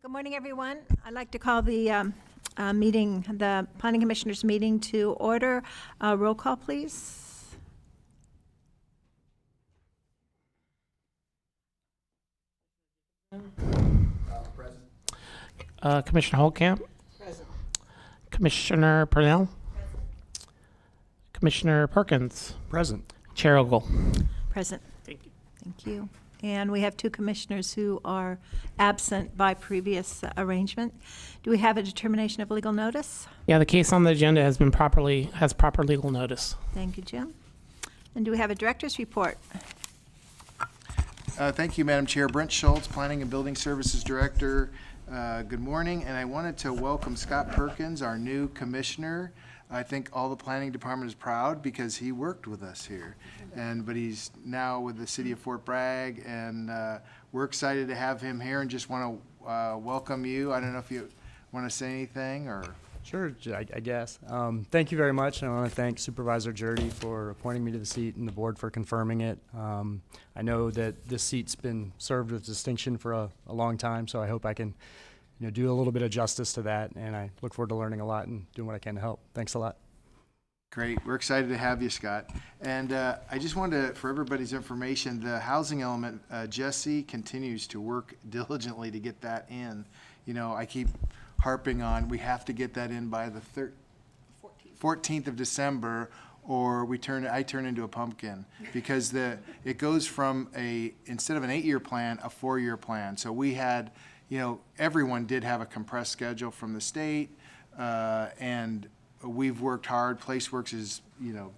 Good morning, everyone. I'd like to call the the Planning Commissioners meeting to order. Roll call, please. Commissioner Holtkamp. Present. Commissioner Purnell. Commissioner Perkins. Present. Chair Ogle. Present. Thank you. Thank you. And we have two commissioners who are absent by previous arrangement. Do we have a determination of legal notice? Yeah, the case on the agenda has proper legal notice. Thank you, Jim. And do we have a director's report? Thank you, Madam Chair. Brent Schultz, Planning and Building Services Director. Good morning, and I wanted to welcome Scott Perkins, our new commissioner. I think all the planning department is proud because he worked with us here, but he's now with the city of Fort Bragg, and we're excited to have him here and just want to welcome you. I don't know if you want to say anything or. Sure, I guess. Thank you very much. I want to thank Supervisor Jurdy for appointing me to the seat and the board for confirming it. I know that this seat's been served with distinction for a long time, so I hope I can do a little bit of justice to that, and I look forward to learning a lot and doing what I can to help. Thanks a lot. Great. We're excited to have you, Scott. And I just wanted to, for everybody's information, the housing element, Jesse continues to work diligently to get that in. I keep harping on, we have to get that in by the 14th of December, or I turn into a pumpkin, because it goes from instead of an 8-year plan, a 4-year plan. So we had, everyone did have a compressed schedule from the state, and we've worked hard. PlaceWorks is,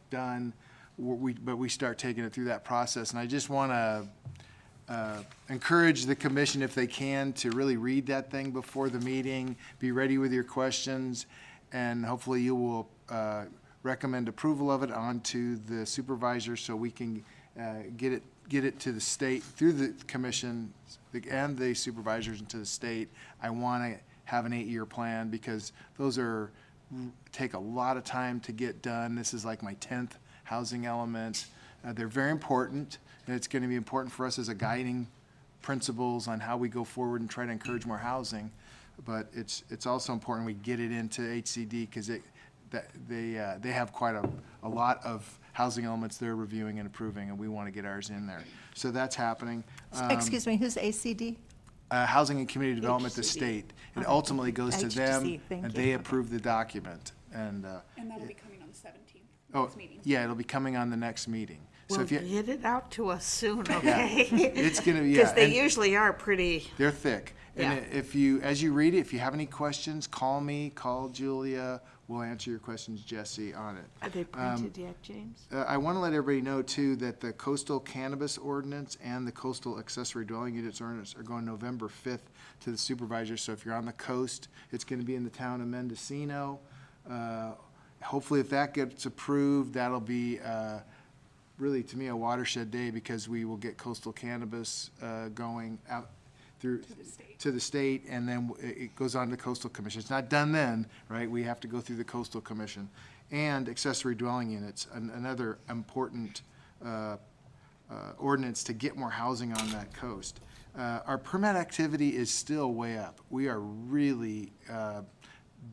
done, but we start taking it through that process. And I just want to encourage the commission, if they can, to really read that thing before the meeting, be ready with your questions, and hopefully you will recommend approval of it onto the supervisor so we can get it to the state through the commission and the supervisors into the state. I want to have an 8-year plan because those take a lot of time to get done. This is like my 10th housing element. They're very important, and it's going to be important for us as a guiding principles on how we go forward and try to encourage more housing. But it's also important we get it into HCD because they have quite a lot of housing elements they're reviewing and approving, and we want to get ours in there. So that's happening. Excuse me, who's ACD? Housing and Community Development, the state. It ultimately goes to them, and they approve the document. And that'll be coming on the 17th. Oh, Next meeting. yeah, it'll be coming on the next meeting. Well, if you, get it out to us soon, yeah, okay? it's going to be, Because they and usually are pretty, they're thick. And as you read it, if you have any questions, call me, call Julia. We'll answer your questions, Jesse, on it. are they printed yet, James? I want to let everybody know, too, that the coastal cannabis ordinance and the coastal accessory dwelling units ordinance are going November 5th to the supervisor. So if you're on the coast, it's going to be in the town of Mendocino. Hopefully, if that gets approved, that'll be really, to me, a watershed day because we will get coastal cannabis going out through to the state, and then it goes on to coastal commission. It's not done then, right? We have to go through the coastal commission. And accessory dwelling units, another important ordinance to get more housing on that coast. Our permit activity is still way up. We are really,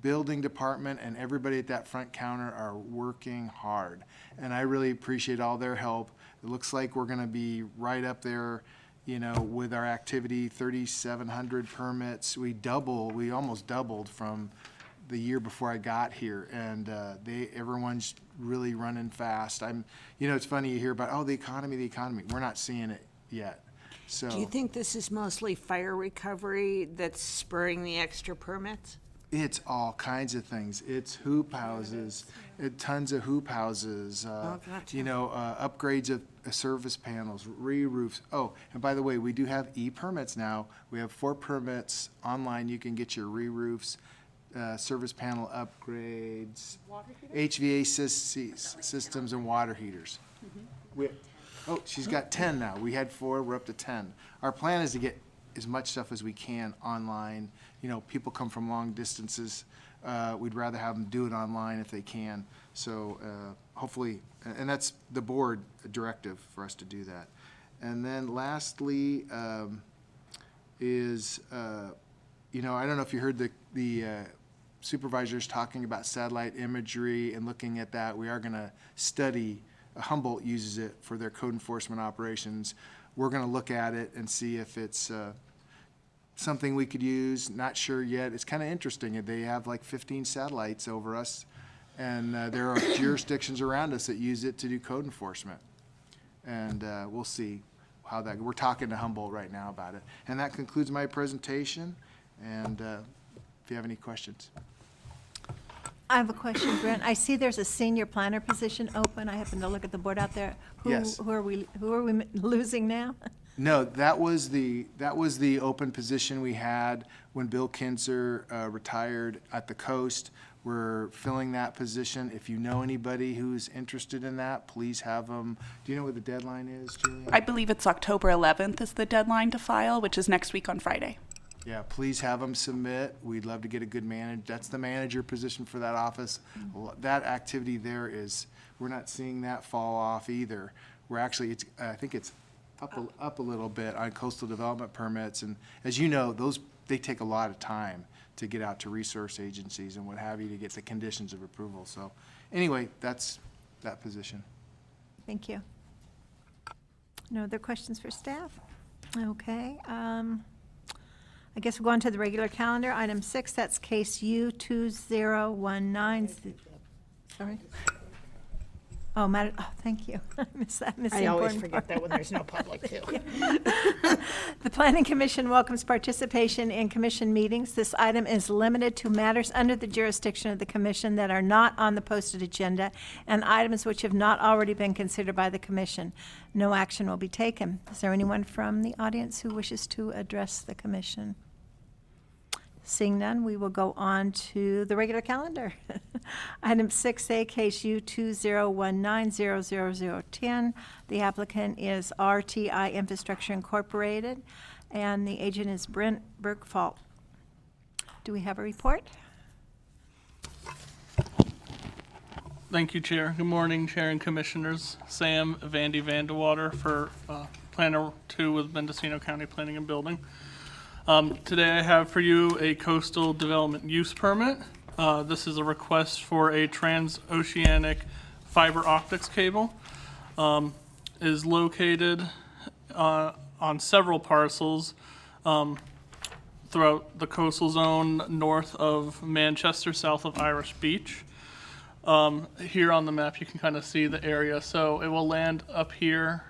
building department and everybody at that front counter are working hard. And I really appreciate all their help. It looks like we're gonna be right up there, with our activity, 3,700 permits. We almost doubled from the year before I got here, and everyone's really running fast. It's funny you hear about, the economy. We're not seeing it yet. So Do you think this is mostly fire recovery that's spurring the extra permits? it's all kinds of things. It's hoop houses, tons of hoop houses, gotcha. upgrades of service panels, re-roofs. Oh, and by the way, we do have e-permits now. We have 4 permits online. You can get your re-roofs, service panel upgrades, HVAC systems, and water heaters. She's got 10 now. We had 4, we're up to 10. Our plan is to get as much stuff as we can online. People come from long distances. We'd rather have them do it online if they can. So hopefully, and that's the board directive for us to do that. And then lastly is you know, I don't know if you heard the supervisors talking about satellite imagery and looking at that. We are going to study, Humboldt uses it for their code enforcement operations. We're going to look at it and see if it's something we could use. Not sure yet. It's kind of interesting. They have like 15 satellites over us, and there are jurisdictions around us that use it to do code enforcement. And we'll see how that, we're talking to Humboldt right now about it. And that concludes my presentation. And if you have any questions. I have a question, Brent. I see there's a senior planner position open. I happen to look at the board out there. Yes. Who are we losing now? No, that was the open position we had when Bill Kinzer retired at the Coast. We're filling that position. If you know anybody who's interested in that, please have them. Do you know what the deadline is, Julia? I believe it's October 11th is the deadline to file, which is next week on Friday. Yeah, please have them submit. We'd love to get a good manager. That's the manager position for that office. That activity there is, we're not seeing that fall off either. We're actually, I think it's up a little bit on coastal development permits. And as you know, they take a lot of time to get out to resource agencies and what have you to get the conditions of approval. So anyway, that's that position. Thank you. No other questions for staff? Okay. I guess we'll go on to the regular calendar. Item 6, that's case U2019. Sorry? Oh, thank you. I missed that. Missed the I always important forget part. that when there's no public too. The Planning Commission welcomes participation in commission meetings. This item is limited to matters under the jurisdiction of the commission that are not on the posted agenda and items which have not already been considered by the commission. No action will be taken. Is there anyone from the audience who wishes to address the commission? Seeing none, we will go on to the regular calendar. Item 6A, case U2019000010. The applicant is RTI Infrastructure Incorporated, and the agent is Brent Bergfault. Do we have a report? Thank you, Chair. Good morning, Chair and Commissioners. Sam Vandy Vandewater for Planner 2 with Mendocino County Planning and Building. Today I have for you a coastal development use permit. This is a request for a transoceanic fiber optics cable. Is located on several parcels throughout the coastal zone north of Manchester, south of Irish Beach. Here on the map you can kind of see the area. So it will land up here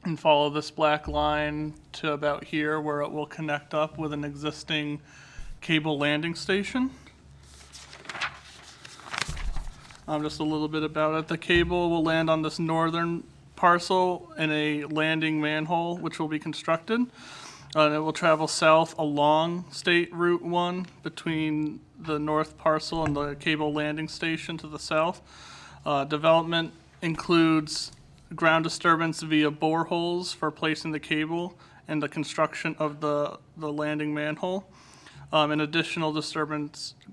and follow this black line to about here where it will connect up with an existing cable landing station. Just a little bit about it. The cable will land on this northern parcel in a landing manhole which will be constructed. And it will travel south along State Route 1 between the north parcel and the cable landing station to the south. Development includes ground disturbance via boreholes for placing the cable and the construction of the landing manhole. An additional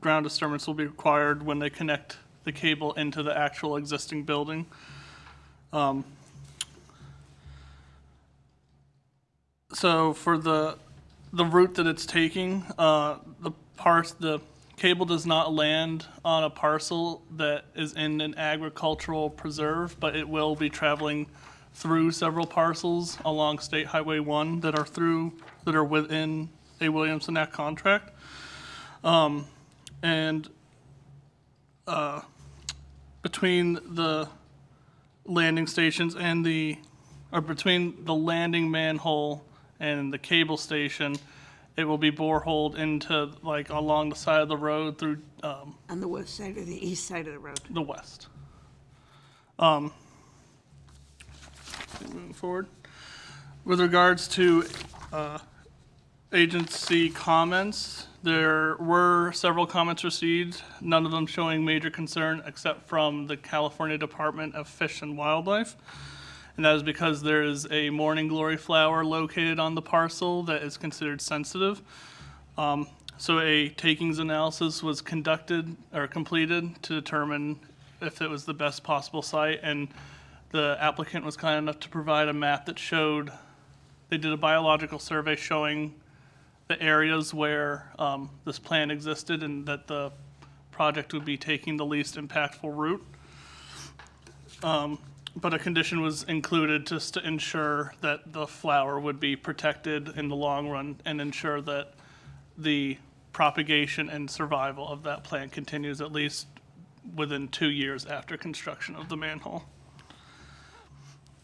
ground disturbance will be required when they connect the cable into the actual existing building. So for the route that it's taking, the cable does not land on a parcel that is in an agricultural preserve, but it will be traveling through several parcels along State Highway 1 that are within a Williamson Act contract. Between the landing stations and between the landing manhole and the cable station, it will be boreholed into along the side of the road through On the west side or the east side of the road? the west. Moving forward. With regards to agency comments, there were several comments received, none of them showing major concern except from the California Department of Fish and Wildlife. And that is because there is a morning glory flower located on the parcel that is considered sensitive. So a takings analysis was completed to determine if it was the best possible site, and the applicant was kind enough to provide a map that showed, they did a biological survey showing the areas where this plan existed and that the project would be taking the least impactful route. But a condition was included just to ensure that the flower would be protected in the long run and ensure that the propagation and survival of that plant continues at least within 2 years after construction of the manhole.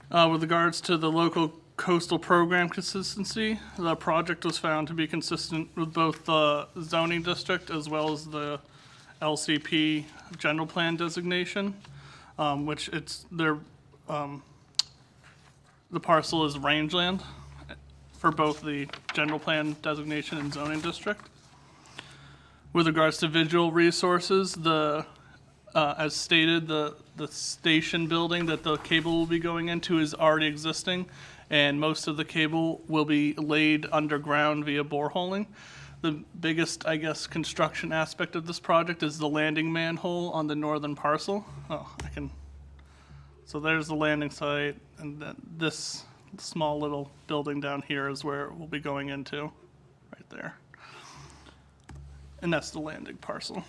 With regards to the local coastal program consistency, the project was found to be consistent with both the zoning district as well as the LCP general plan designation, which the parcel is rangeland for both the general plan designation and zoning district. With regards to visual resources, as stated, the station building that the cable will be going into is already existing, and most of the cable will be laid underground via boreholing. The biggest, I guess, construction aspect of this project is the landing manhole on the northern parcel. So there's the landing site, and then this small little building down here is where we'll be going into, right there. And that's the landing parcel.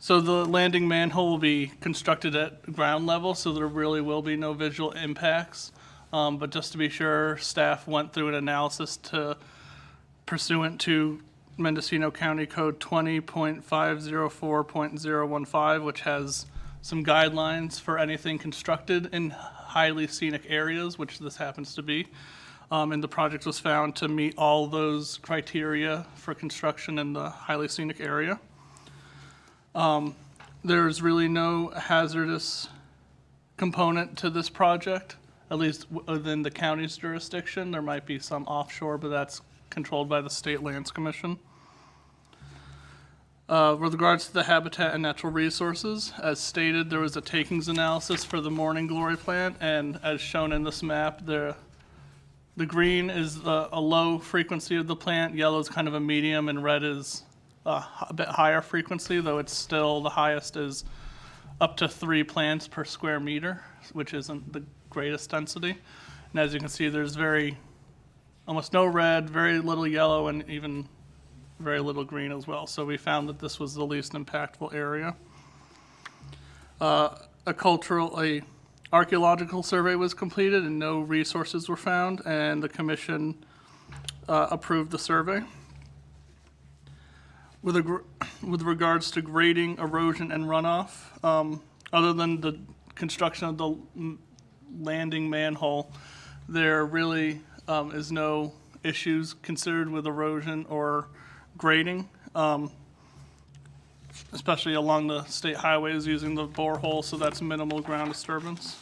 So the landing manhole will be constructed at ground level, so there really will be no visual impacts. But just to be sure, staff went through an analysis pursuant to Mendocino County Code 20.504.015, which has some guidelines for anything constructed in highly scenic areas, which this happens to be. And the project was found to meet all those criteria for construction in the highly scenic area. There's really no hazardous component to this project, at least within the county's jurisdiction. There might be some offshore, but that's controlled by the State Lands Commission. With regards to the habitat and natural resources, as stated, there was a takings analysis for the Morning Glory plant, and as shown in this map, the green is a low frequency of the plant, yellow is kind of a medium, and red is a bit higher frequency, though it's still the highest is up to 3 plants per square meter, which isn't the greatest density. And as you can see, there's almost no red, very little yellow, and even very little green as well. So we found that this was the least impactful area. Archaeological survey was completed and no resources were found, and the commission approved the survey. With regards to grading, erosion, and runoff, other than the construction of the landing manhole, there really is no issues considered with erosion or grading, especially along the state highways using the borehole, so that's minimal ground disturbance.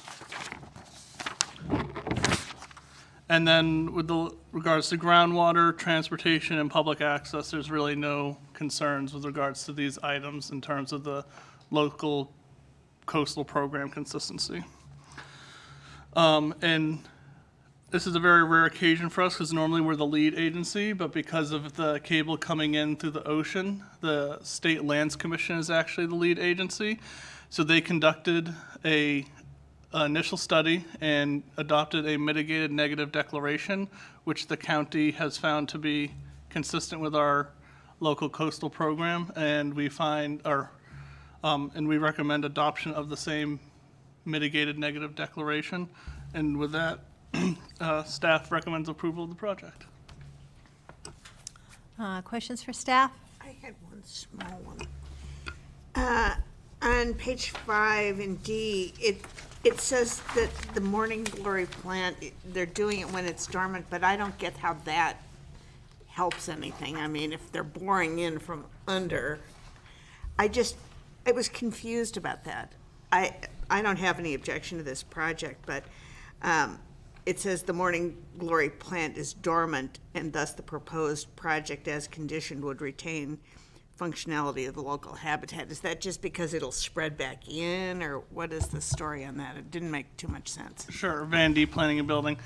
And then with regards to groundwater, transportation, and public access, there's really no concerns with regards to these items in terms of the local coastal program consistency. And this is a very rare occasion for us because normally we're the lead agency, but because of the cable coming in through the ocean, the State Lands Commission is actually the lead agency. So they conducted an initial study and adopted a mitigated negative declaration, which the county has found to be consistent with our local coastal program, and we recommend adoption of the same mitigated negative declaration. And with that, staff recommends approval of the project. Questions for staff? I had one small one. On page 5 in D, it says that the Morning Glory plant, they're doing it when it's dormant, but I don't get how that helps anything. I mean, if they're boring in from under, I was confused about that. I don't have any objection to this project, but it says the Morning Glory plant is dormant, and thus the proposed project as conditioned would retain functionality of the local habitat. Is that just because it'll spread back in, or what is the story on that? It didn't make too much sense. Sure, Van D, Planning and Building.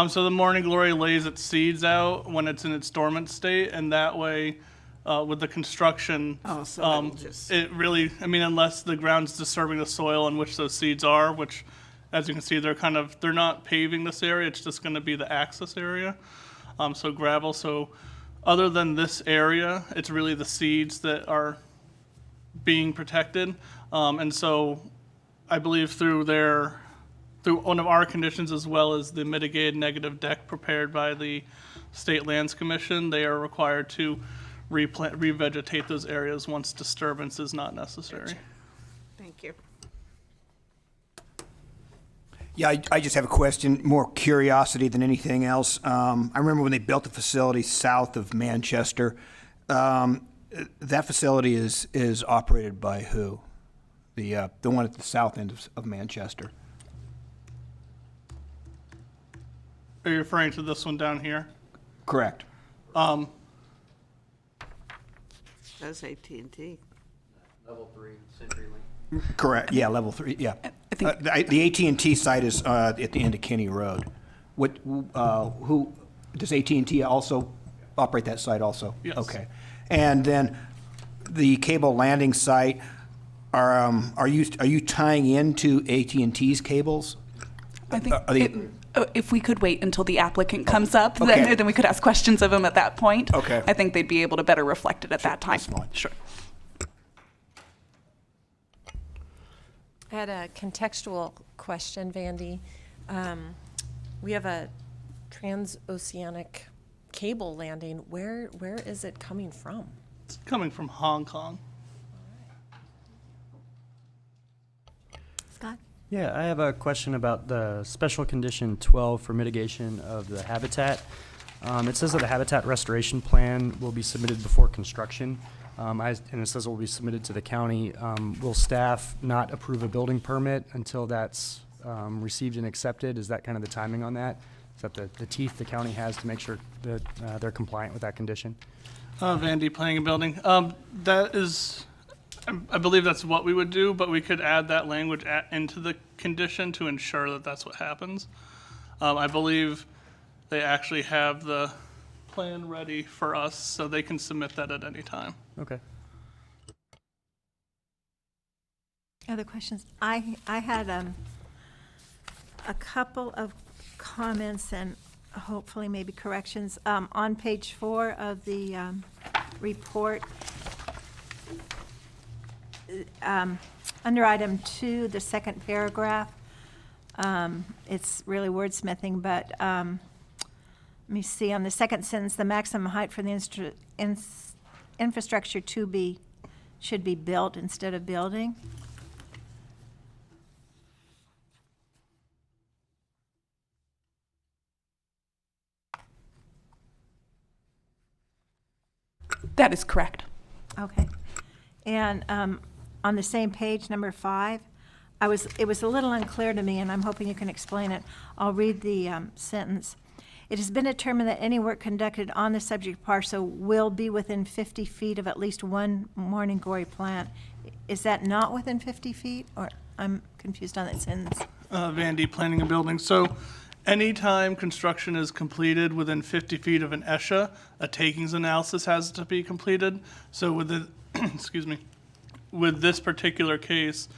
So the Morning Glory lays its seeds out when it's in its dormant state, and that way, with the construction, Oh, so it'll just... it really, unless the ground's disturbing the soil in which those seeds are, which, as you can see, they're not paving this area, it's just gonna be the access area. so gravel. So other than this area, it's really the seeds that are being protected. And so I believe through one of our conditions, as well as the mitigated negative deck prepared by the State Lands Commission, they are required to revegetate those areas once disturbance is not necessary. Thank you. Yeah, I just have a question, more curiosity than anything else. I remember when they built the facility south of Manchester. That facility is operated by who? The one at the south end of Manchester. Are you referring to this one down here? Correct. That's AT&T. Correct. Yeah, level 3. Yeah. I think- The AT&T site is at the end of Kinney Road. Who does AT&T also operate that site also? Yes. Okay. And then the cable landing site, are you tying into AT&T's cables? I think Are they- if we could wait until the applicant comes up, Okay. then we could ask questions of him at that point. Okay. I think they'd be able to better reflect it at that time. that's fine. Sure. I had a contextual question, Vandy. We have a transoceanic cable landing. Where is it coming from? It's coming from Hong Kong. Scott? Yeah, I have a question about the special condition 12 for mitigation of the habitat. It says that the habitat restoration plan will be submitted before construction, and it says it will be submitted to the county. Will staff not approve a building permit until that's received and accepted? Is that kind of the timing on that? Is that the teeth the county has to make sure that they're compliant with that condition? Vandy Planning and Building. That is, I believe that's what we would do, but we could add that language into the condition to ensure that that's what happens. I believe they actually have the plan ready for us, so they can submit that at any time. Okay. Other questions? I had a couple of comments and hopefully maybe corrections. On page 4 of the report, under item 2, the second paragraph, it's really wordsmithing, but let me see, on the second sentence, the maximum height for the infrastructure should be built instead of building. That is correct. Okay. And on the same page, number 5, it was a little unclear to me, and I'm hoping you can explain it. I'll read the sentence. It has been determined that any work conducted on the subject parcel will be within 50 feet of at least one morning glory plant. Is that not within 50 feet? Or I'm confused on that sentence. Vandy Planning and Building. So anytime construction is completed within 50 feet of an ESHA, a takings analysis has to be completed. So with the, excuse me, with this particular case,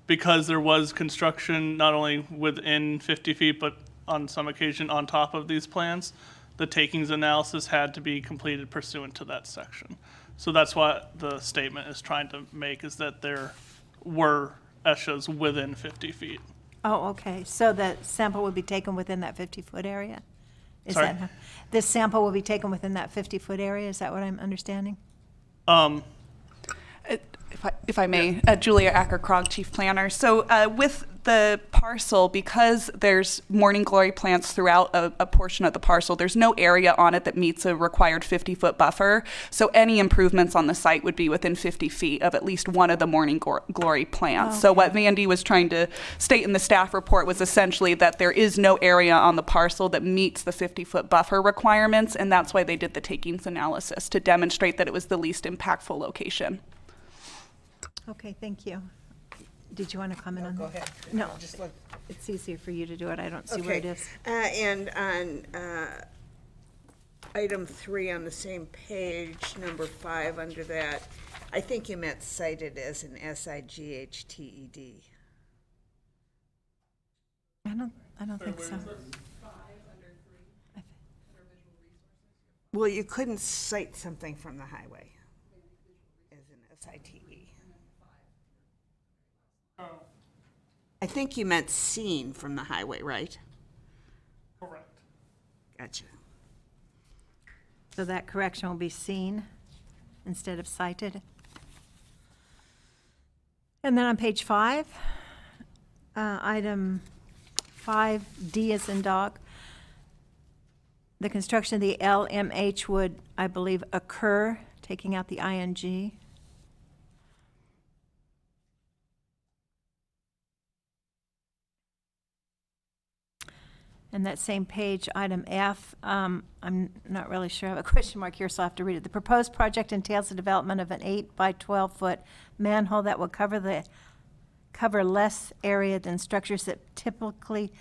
because there was construction not only within 50 feet, but on some occasion on top of these plans, the takings analysis had to be completed pursuant to that section. So that's what the statement is trying to make, is that there were ESHAs within 50 feet. Oh, okay. So the sample would be taken within that 50-foot area? Is Sorry? that this sample will be taken within that 50-foot area? Is that what I'm understanding? If I may, Julia Acker-Krog, Chief Planner. So with the parcel, because there's morning glory plants throughout a portion of the parcel, there's no area on it that meets a required 50-foot buffer. So any improvements on the site would be within 50 feet of at least one of the morning glory plants. So what Vandy was trying to state in the staff report was essentially that there is no area on the parcel that meets the 50-foot buffer requirements, and that's why they did the takings analysis, to demonstrate that it was the least impactful location. Okay, thank you. Did you want to comment on that? Go ahead. No, I'll just look. it's easier for you to do it. I don't see where it Okay. is. And on item 3 on the same page, number 5 under that, I think you meant cited as an SIGHTED. I don't think so. Well, you couldn't cite something from the highway as an SITE. I think you meant seen from the highway, right? Correct. Gotcha. So that correction will be seen instead of cited. And then on page 5, item 5D is in dog. The construction of the LMH would, I believe, occur, taking out the ing. And that same page, item F, I'm not really sure, I have a question mark here, so I'll have to read it. The proposed project entails the development of an 8 by 12-foot manhole that will cover less area than structures that typically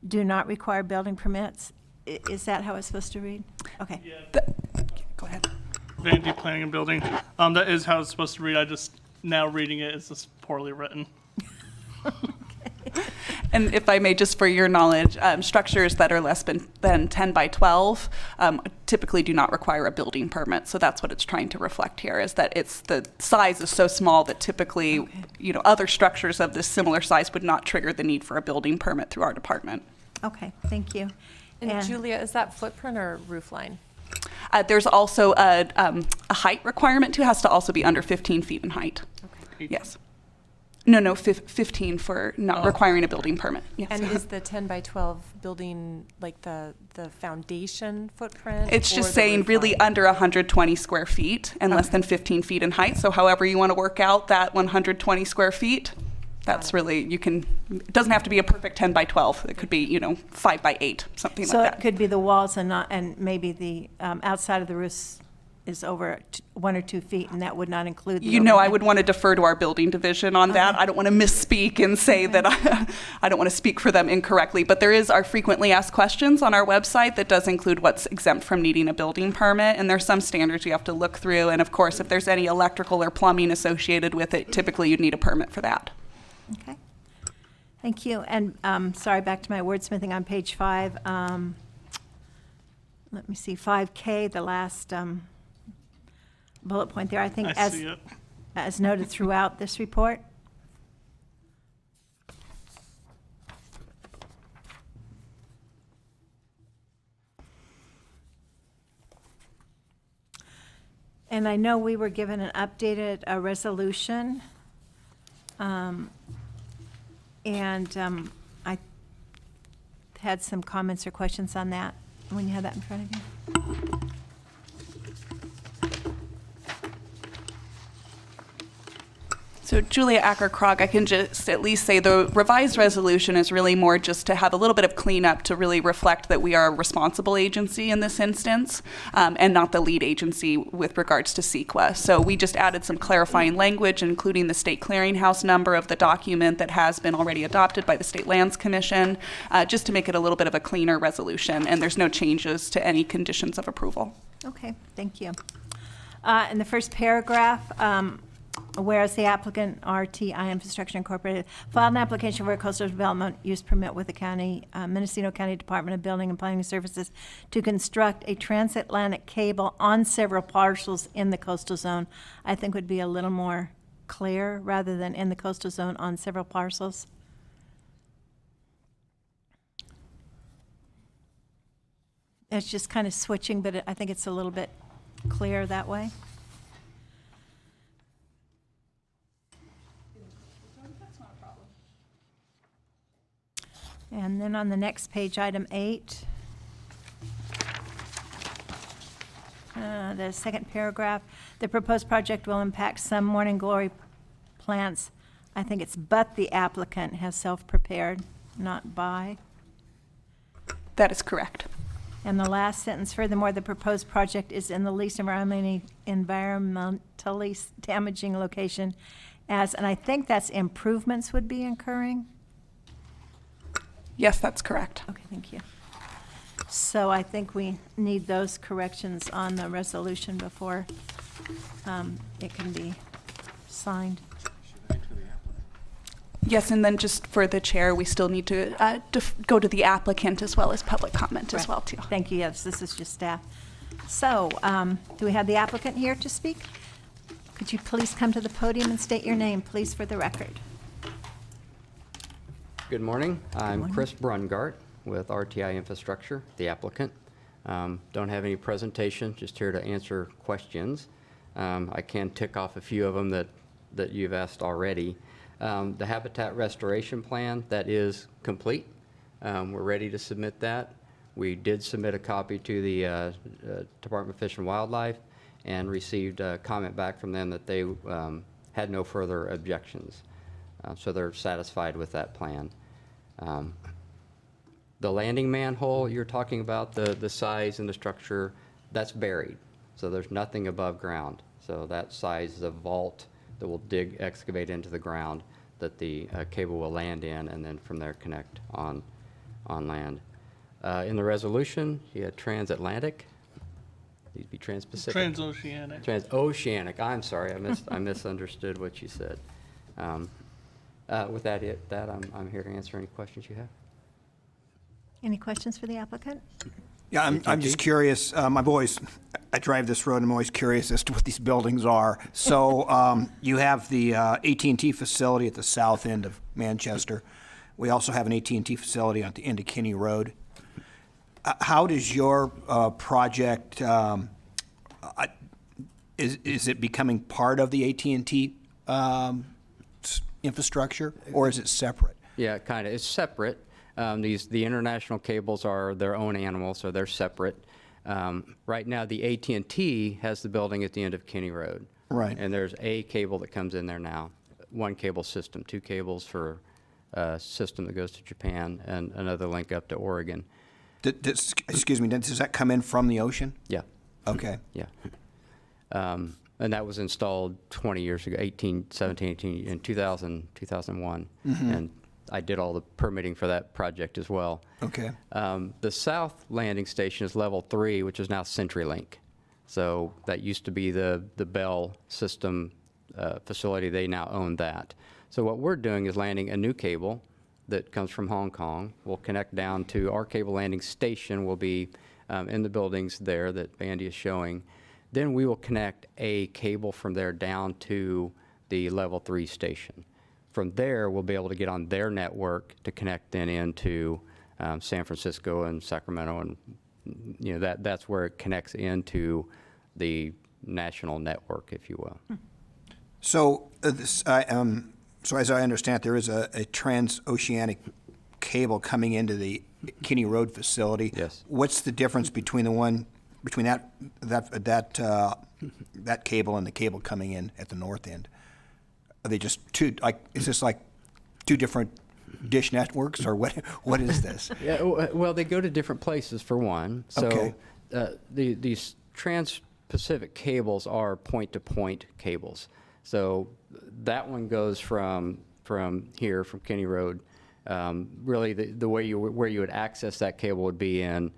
do not require building permits. Is that how it's supposed to read? Okay. Go ahead. Vandy Planning and Building. That is how it's supposed to read. I just, now reading it, it's just poorly written. And if I may, just for your knowledge, structures that are less than 10 by 12 typically do not require a building permit. So that's what it's trying to reflect here, is that it's the size is so small that typically, other structures of this similar size would not trigger the need for a building permit through our department. Okay, thank you. And Julia, is that footprint or roof line? There's also a height requirement too. It has to also be under 15 feet in height. Okay. Yes. No, 15 for not requiring a building permit. Yes. And is the 10 by 12 building like the foundation footprint? It's or just the saying roof really line? under 120 square feet and less than 15 feet in height. So however you want to work out that 120 square feet, that's really, it doesn't have to be a perfect 10 by 12. It could be, 5 by 8, something So like it that. could be the walls and maybe the outside of the roof is over 1 or 2 feet, and that would not include the I overhang. would want to defer to our building division on that. I don't want to misspeak and say that I don't want to speak for them incorrectly, but there is our frequently asked questions on our website that does include what's exempt from needing a building permit, and there's some standards you have to look through, and of course, if there's any electrical or plumbing associated with it, typically you'd need a permit for that. Okay. Thank you. And sorry, back to my wordsmithing on page 5. Let me see, 5K, the last bullet point there, I think I see it. as noted throughout this report. And I know we were given an updated resolution. I had some comments or questions on that, when you have that in front of you. So Julia Acker-Krog, I can just at least say the revised resolution is really more just to have a little bit of cleanup to really reflect that we are a responsible agency in this instance, and not the lead agency with regards to CEQA. So we just added some clarifying language, including the state clearinghouse number of the document that has been already adopted by the State Lands Commission, just to make it a little bit of a cleaner resolution, and there's no changes to any conditions of approval. Okay, thank you. In the first paragraph, whereas the applicant, RTI Infrastructure Incorporated, filed an application for a coastal development use permit with the county, Mendocino County Department of Building and Planning Services to construct a transatlantic cable on several parcels in the coastal zone, I think would be a little more clear rather than in the coastal zone on several parcels. It's just kind of switching, but I think it's a little bit clearer that way. And then on the next page, item 8, the second paragraph, the proposed project will impact some morning glory plants. I think it's but the applicant has self-prepared, not by. That is correct. And the last sentence, furthermore, the proposed project is in the least environmentally damaging location as, and I think that's improvements would be incurring. Yes, that's correct. Okay, thank you. So I think we need those corrections on the resolution before it can be signed. Yes, and then just for the chair, we still need to go to the applicant as well as public comment as Right. well, too. Thank you, yes, this is just staff. So, do we have the applicant here to speak? Could you please come to the podium and state your name, please, for the record? Good morning. I'm morning. Chris Brungart with RTI Infrastructure, the applicant. Don't have any presentation, just here to answer questions. I can tick off a few of them that you've asked already. The habitat restoration plan, that is complete. We're ready to submit that. We did submit a copy to the Department of Fish and Wildlife and received a comment back from them that they had no further objections. So they're satisfied with that plan. The landing manhole you're talking about, the size and the structure, that's buried. So there's nothing above ground. So that size is a vault that will excavate into the ground that the cable will land in, and then from there connect on land. In the resolution, you had transatlantic. These be trans-Pacific. Transoceanic. Transoceanic. I'm sorry, I misunderstood what you said. With that, I'm here to answer any questions you have. Any questions for the applicant? Yeah, I'm just curious. I drive this road, and I'm always curious as to what these buildings are. So you have the AT&T facility at the south end of Manchester. We also have an AT&T facility at the end of Kinney Road. How does your project, is it becoming part of the AT&T infrastructure, or is it separate? Yeah, kind of. It's separate. The international cables are their own animal, so they're separate. Right now, the AT&T has the building at the end of Kinney Road. Right. And there's a cable that comes in there now. One cable system, 2 cables for a system that goes to Japan, and another link up to Oregon. Excuse me, does that come in from the ocean? Yeah. Okay. Yeah. And that was installed 20 years ago, 18, in 2001. And I did all the permitting for that project as well. Okay. The south landing station is level 3, which is now CenturyLink. So that used to be the Bell system facility. They now own that. So what we're doing is landing a new cable that comes from Hong Kong. We'll connect down to our cable landing station will be in the buildings there that Bandy is showing. Then we will connect a cable from there down to the level 3 station. From there, we'll be able to get on their network to connect then into San Francisco and Sacramento, and that's where it connects into the national network, if you will. So, so as I understand, there is a transoceanic cable coming into the Kinney Road facility. Yes. What's the difference between that cable and the cable coming in at the north end? Are they just is this like 2 different dish networks, or what is this? Yeah, well, they go to different places for one. So Okay. these trans-Pacific cables are point-to-point cables. So that one goes from here, from Kinney Road. Really, the way where you would access that cable would be in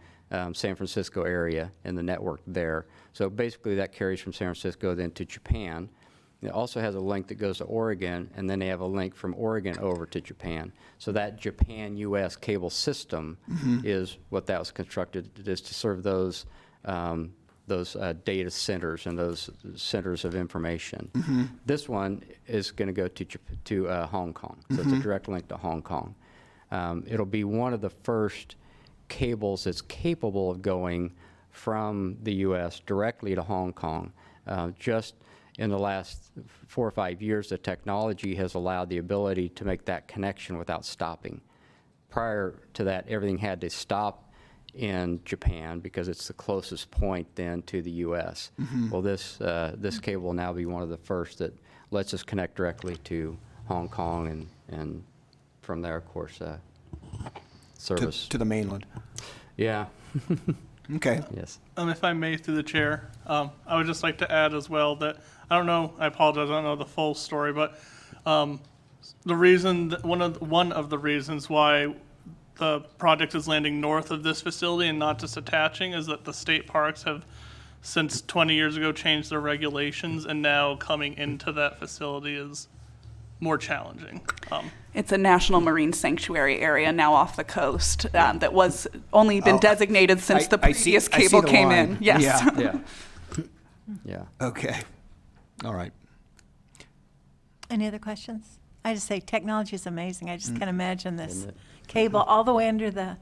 San Francisco area in the network there. So basically, that carries from San Francisco then to Japan. It also has a link that goes to Oregon, and then they have a link from Oregon over to Japan. So that Japan-U.S. cable system is what that was constructed. It is to serve those data centers and those centers of information. This one is going to go to Hong Kong. So it's a direct link to Hong Kong. It'll be one of the first cables that's capable of going from the U.S. directly to Hong Kong. Just in the last 4 or 5 years, the technology has allowed the ability to make that connection without stopping. Prior to that, everything had to stop in Japan because it's the closest point then to the U.S. Well, this cable will now be one of the first that lets us connect directly to Hong Kong, and from there, of course, service. To the mainland. Yeah. Okay. Yes. If I may, through the chair, I would just like to add as well that I don't know. I apologize. I don't know the full story, but the reason, one of the reasons why the project is landing north of this facility and not just attaching is that the state parks have, since 20 years ago, changed their regulations, and now coming into that facility is more challenging. It's a national marine sanctuary area now off the coast that was only been designated since the I see- previous I see cable the came line. in. Yes. Yeah. Yeah. Yeah. Okay. All right. Any other questions? I just say technology is amazing. I just can't imagine this Isn't it? cable all the way under the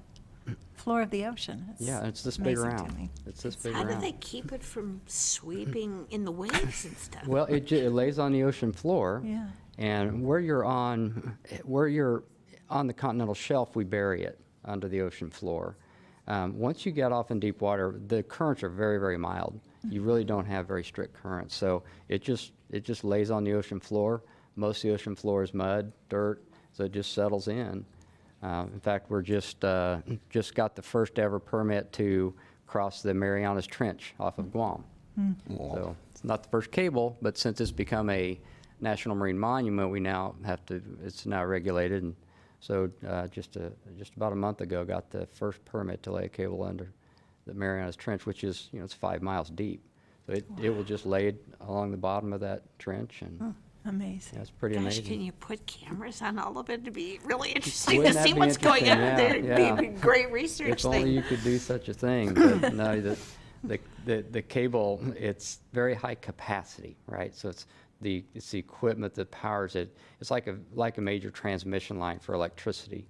floor of the ocean. Yeah, it's this big amazing to around. me. It's this big How do around. they keep it from sweeping in the waves and stuff? Well, it lays on the ocean floor. Yeah. And where you're on the continental shelf, we bury it under the ocean floor. Once you get off in deep water, the currents are very, very mild. You really don't have very strict currents. So it just lays on the ocean floor. Most of the ocean floor is mud, dirt, so it just settles in. In fact, we're just got the first ever permit to cross the Marianas Trench off of Guam. So it's not the first cable, but since it's become a National Marine Monument, we now have to. It's now regulated, and so just about a month ago, got the first permit to lay a cable under the Marianas Trench, which is it's 5 miles deep. So it will just lay it along the bottom of that trench, and Amazing. that's pretty Gosh, amazing. can you put cameras on all of it? It'd be really interesting Wouldn't to that see be what's going on interesting? there. Yeah, It'd be a great research If only you thing. could do such a thing, but no, the cable, it's very high capacity, right? So it's the equipment that powers it. It's like a major transmission line for electricity.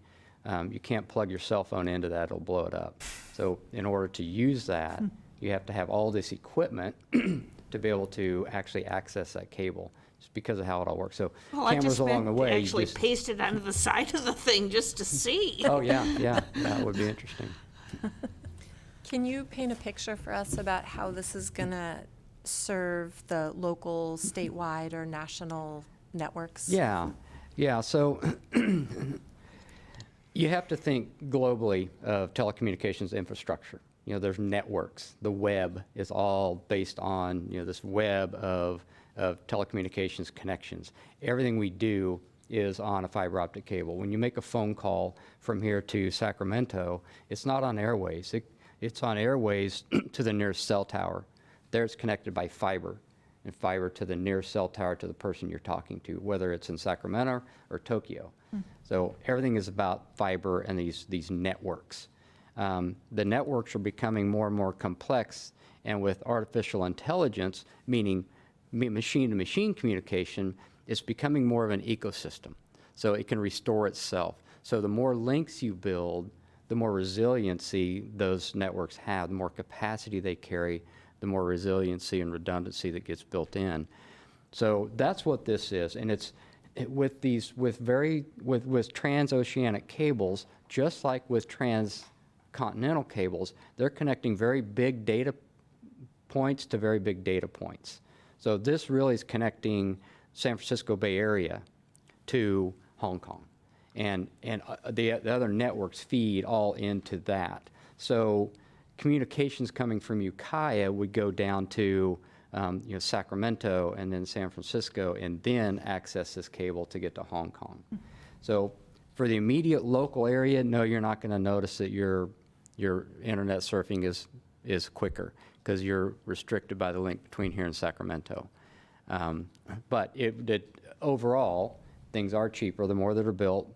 You can't plug your cell phone into that, it'll blow it up. So in order to use that, you have to have all this equipment to be able to actually access that cable. Just because of how it all works. So Well, I cameras just along meant the to way. you actually just- paste it onto the side of the thing just to see. Oh, yeah, that would be interesting. Can you paint a picture for us about how this is going to serve the local, statewide, or national networks? Yeah. So you have to think globally of telecommunications infrastructure. There's networks. The web is all based on, this web of telecommunications connections. Everything we do is on a fiber optic cable. When you make a phone call from here to Sacramento, it's not on airways. It's on airways to the nearest cell tower. There it's connected by fiber, and fiber to the nearest cell tower to the person you're talking to, whether it's in Sacramento or Tokyo. So everything is about fiber and these networks. The networks are becoming more and more complex, and with artificial intelligence, meaning machine-to-machine communication, it's becoming more of an ecosystem. So it can restore itself. So the more links you build, the more resiliency those networks have, the more capacity they carry, the more resiliency and redundancy that gets built in. So that's what this is, and with transoceanic cables, just like with transcontinental cables, they're connecting very big data points to very big data points. So this really is connecting San Francisco Bay Area to Hong Kong, and the other networks feed all into that. So communications coming from Ukiah would go down to Sacramento and then San Francisco, and then access this cable to get to Hong Kong. So for the immediate local area, no, you're not going to notice that your internet surfing is quicker because you're restricted by the link between here and Sacramento. But overall, things are cheaper. The more that are built,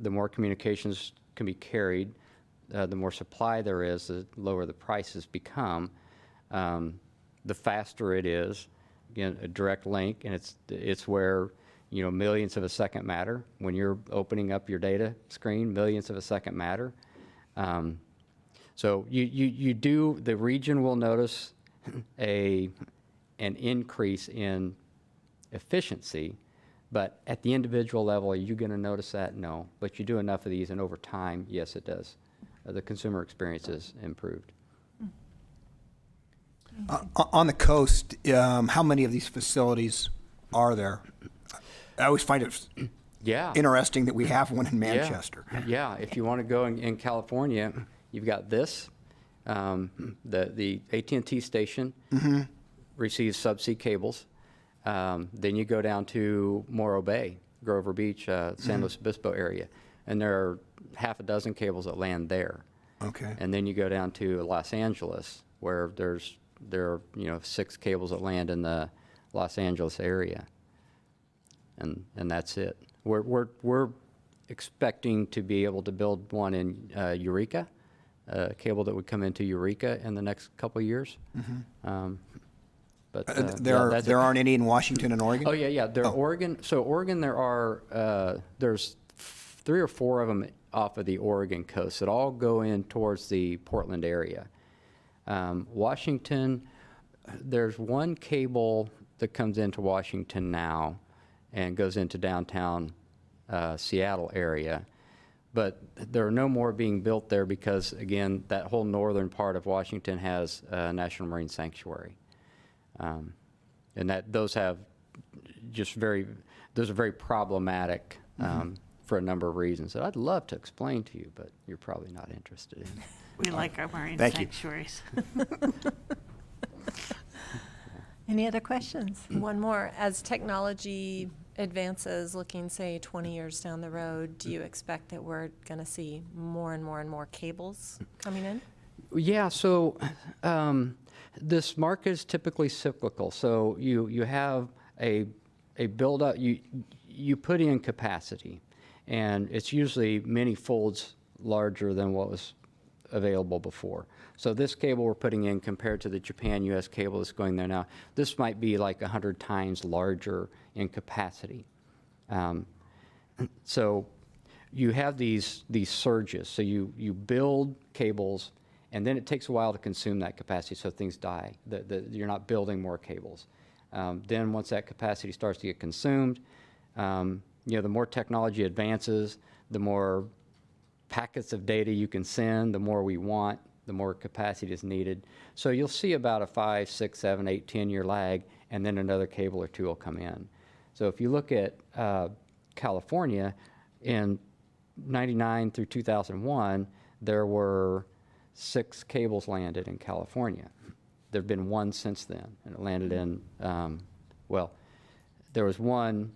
the more communications can be carried, the more supply there is, the lower the prices become. The faster it is, again, a direct link, and it's where millions of a second matter. When you're opening up your data screen, millions of a second matter. So the region will notice an increase in efficiency, but at the individual level, are you going to notice that? No, but you do enough of these, and over time, yes, it does. The consumer experience is improved. On the coast, how many of these facilities are there? I always find it interesting that we have one in Manchester. Yeah, if you want to go in California, you've got this. The AT&T station receives subsea cables. Then you go down to Morro Bay, Grover Beach, San Luis Obispo area, and there are half a dozen cables that land there. Okay. And then you go down to Los Angeles, where there are 6 cables that land in the Los Angeles area. and that's it. We're expecting to be able to build one in Eureka, a cable that would come into Eureka in the next couple of years. But There aren't any in Washington and Oregon? Oh, yeah. Oregon. So Oregon, there's 3 or 4 of them off of the Oregon coast that all go in towards the Portland area. Washington, there's one cable that comes into Washington now and goes into downtown Seattle area. But there are no more being built there because, again, that whole northern part of Washington has a National Marine Sanctuary. And those are very problematic for a number of reasons that I'd love to explain to you, but you're probably not interested in. We like our marine Thank you. sanctuaries. Any other questions? One more. As technology advances, looking, say, 20 years down the road, do you expect that we're going to see more and more and more cables coming in? Yeah, so this market is typically cyclical. So you have a build-up, you put in capacity, and it's usually many folds larger than what was available before. So this cable we're putting in compared to the Japan-US cable that's going there now, this might be like 100 times larger in capacity. So you have these surges. So you build cables, and then it takes a while to consume that capacity, so things die. You're not building more cables. Then once that capacity starts to get consumed, the more technology advances, the more packets of data you can send, the more we want, the more capacity is needed. So you'll see about a 5, 6, 7, 8, 10-year lag, and then another cable or two will come in. So if you look at California, in 99 through 2001, there were 6 cables landed in California. There have been 1 since then, and it landed in, there was 1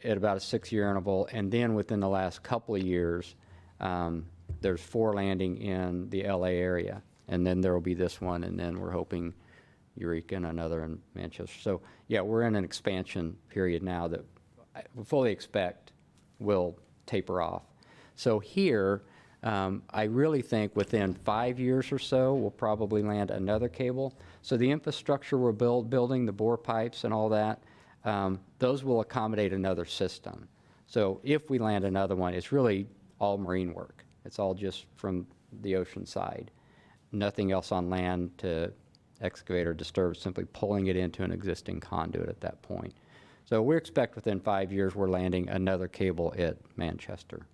at about a 6-year interval, and then within the last couple of years, there's 4 landing in the LA area, and then there will be this one, and then we're hoping Eureka and another in Manchester. So yeah, we're in an expansion period now that we fully expect will taper off. So here, I really think within 5 years or so, we'll probably land another cable. So the infrastructure we're building, the bore pipes and all that, those will accommodate another system. So if we land another one, it's really all marine work. It's all just from the ocean side. Nothing else on land to excavate or disturb, simply pulling it into an existing conduit at that point. So we expect within 5 years we're landing another cable at Manchester.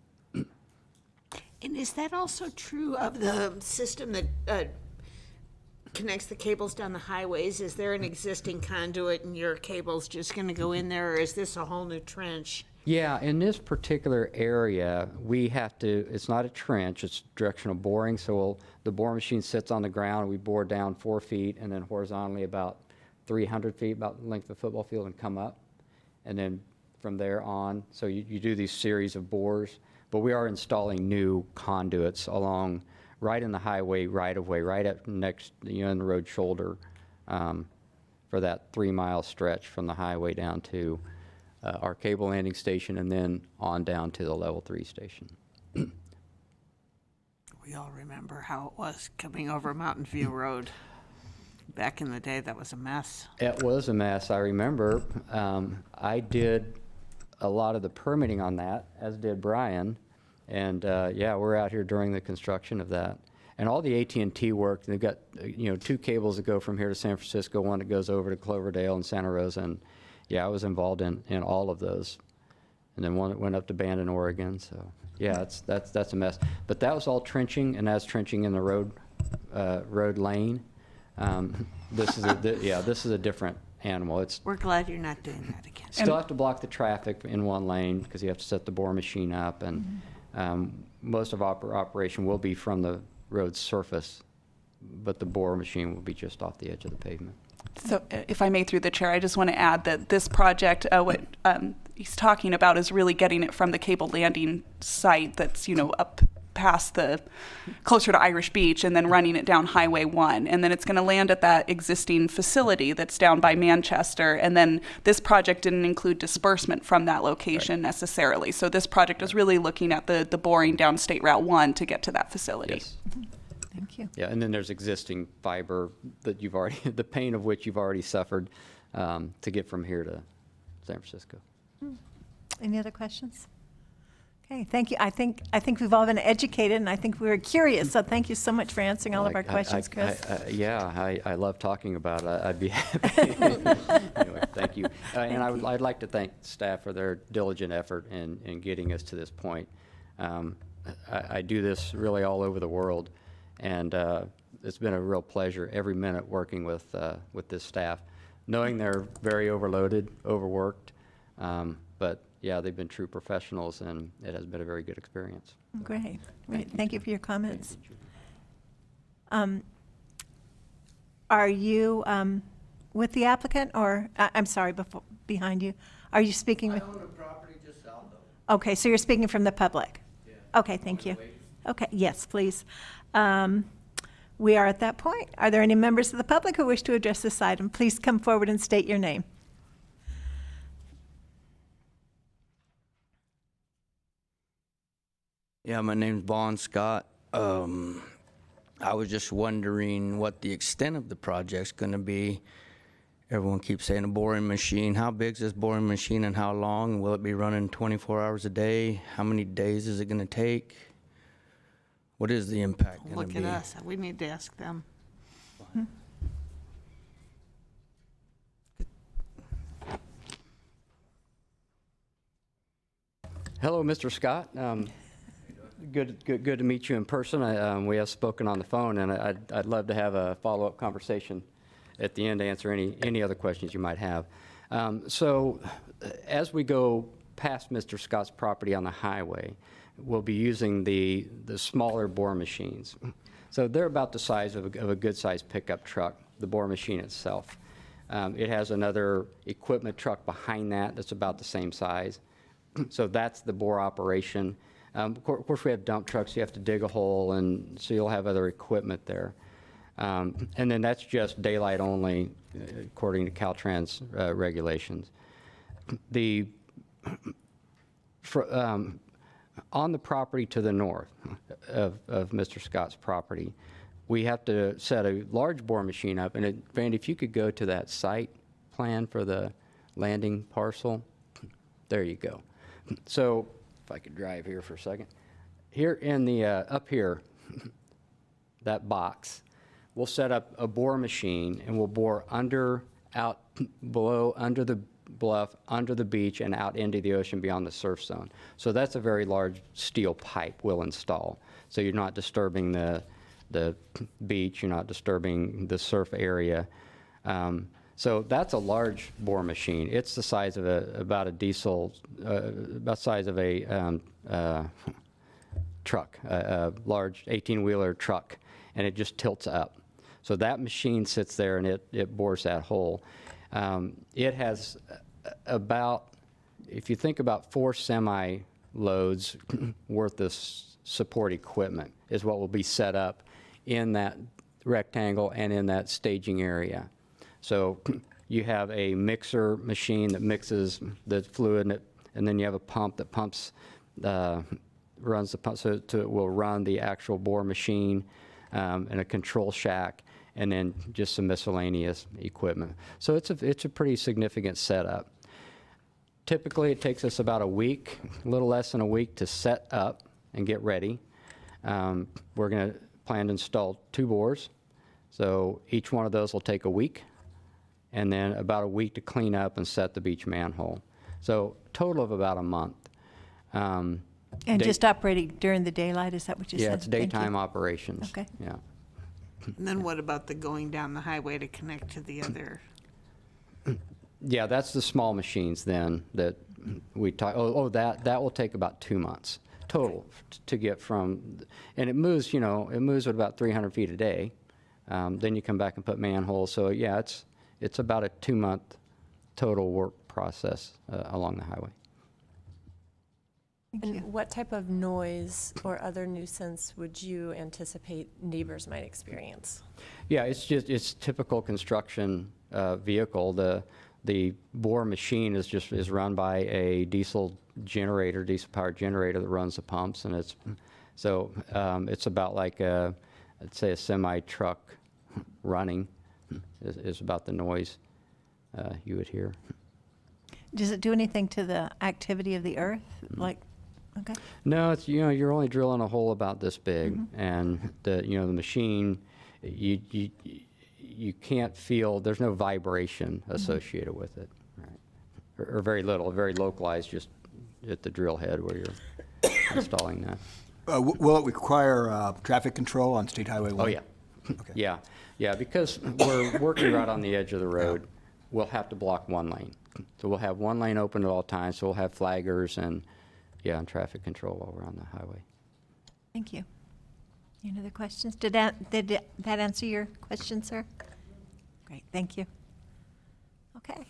And is that also true of the system that connects the cables down the highways? Is there an existing conduit and your cable's just going to go in there, or is this a whole new trench? Yeah, in this particular area, we have to, it's not a trench, it's directional boring. So the bore machine sits on the ground, we bore down 4 feet, and then horizontally about 300 feet, about the length of a football field, and come up. And then from there on, so you do these series of bores. But we are installing new conduits along, right in the highway right-of-way, right up next, in the road shoulder, for that 3-mile stretch from the highway down to our cable landing station, and then on down to the level 3 station. We all remember how it was coming over Mountain View Road. Back in the day, that was a mess. It was a mess. I remember I did a lot of the permitting on that, as did Brian. And yeah, we're out here during the construction of that. And all the AT&T work, they've got 2 cables that go from here to San Francisco, one that goes over to Cloverdale and Santa Rosa. And yeah, I was involved in all of those. And then one that went up to Bandon, Oregon. So yeah, that's a mess. But that was all trenching, and that's trenching in the road lane. This is a different animal. We're glad you're not doing that again. Still have to block the traffic in one lane because you have to set the bore machine up, and most of our operation will be from the road surface, but the bore machine will be just off the edge of the pavement. So if I may, through the chair, I just want to add that this project, what he's talking about is really getting it from the cable landing site that's, up past closer to Irish Beach and then running it down Highway 1. And then it's going to land at that existing facility that's down by Manchester. And then this project didn't include disbursement from that location necessarily. So this project is really looking at the boring down State Route 1 to get to that facility. Yes. Thank you. Yeah, and then there's existing fiber that you've already, the pain of which you've already suffered to get from here to San Francisco. Any other questions? Okay, thank you. I think we've all been educated, and I think we were curious, so thank you so much for answering all of our questions, Chris. I love talking about it. I'd be happy. Anyway, thank you. And I'd like to thank staff for their diligent effort in getting us to this point. I do this really all over the world, and it's been a real pleasure every minute working with this staff, knowing they're very overloaded, overworked, but yeah, they've been true professionals, and it has been a very good experience. Great. Thank you for your comments. Are you with the applicant, or, I'm sorry, behind you? Are you speaking with? I own a property just south of it. Okay, so you're speaking from the public? Yeah. Okay, thank you. Okay, yes, please. We are at that point. Are there any members of the public who wish to address this item? Please come forward and state your name. Yeah, my name's Vaughn Scott. I was just wondering what the extent of the project's going to be. Everyone keeps saying a boring machine. How big is this boring machine and how long? Will it be running 24 hours a day? How many days is it going to take? What is the impact going to Look be? at us, we need to ask them. Hello, Mr. Scott. Good to meet you in person. We have spoken on the phone, and I'd love to have a follow-up conversation at the end to answer any other questions you might have. So as we go past Mr. Scott's property on the highway, we'll be using the smaller bore machines. So they're about the size of a good-sized pickup truck, the bore machine itself. It has another equipment truck behind that that's about the same size. So that's the bore operation. Of course, we have dump trucks. You have to dig a hole, and so you'll have other equipment there. And then that's just daylight only, according to Caltrans regulations. On the property to the north of Mr. Scott's property, we have to set a large bore machine up. And Randy, if you could go to that site plan for the landing parcel, there you go. So if I could drive here for a second. Here in the, up here, that box, we'll set up a bore machine, and we'll bore out below, under the bluff, under the beach, and out into the ocean beyond the surf zone. So that's a very large steel pipe we'll install. So you're not disturbing the beach, you're not disturbing the surf area. So that's a large bore machine. It's the size of about a diesel, about the size of a truck, a large 18-wheeler truck, and it just tilts up. So that machine sits there, and it bores that hole. It has about, if you think about 4 semi-loads worth of support equipment is what will be set up in that rectangle and in that staging area. So you have a mixer machine that mixes the fluid, and then you have a pump that pumps, runs the pump, so it will run the actual bore machine, and a control shack, and then just some miscellaneous equipment. So it's a pretty significant setup. Typically, it takes us about a week, a little less than a week, to set up and get ready. We're going to plan to install 2 bores, so each one of those will take a week, and then about a week to clean up and set the beach manhole. So total of about a month. And just operating during the daylight, is that what you said? Yeah, it's Thank you. daytime operations. Okay. Yeah. And then what about the going down the highway to connect to the other? Yeah, that's the small machines then that we talk, that will take about 2 months total to get from, and it moves at about 300 feet a day. Then you come back and put manholes. So yeah, it's about a 2-month total work process along the highway. Thank you. And what type of noise or other nuisance would you anticipate neighbors might experience? Yeah, it's typical construction vehicle. The bore machine is run by a diesel powered generator that runs the pumps, and it's about like I'd say a semi truck running is about the noise you would hear. Does it do anything to the activity of the earth? Like, okay. No, it's you're only drilling a hole about this big, and the machine you can't feel. There's no vibration associated with it, right? Or very little, very localized, just at the drill head where you're installing that. Will it require traffic control on State Highway 1? Oh yeah, Okay. yeah, because we're working right on the edge of the road. We'll have to block one lane, so we'll have one lane open at all times. So we'll have flaggers and traffic control while we're on the highway. Thank you. Any other questions? Did that answer your question, sir? Great, thank you. Okay.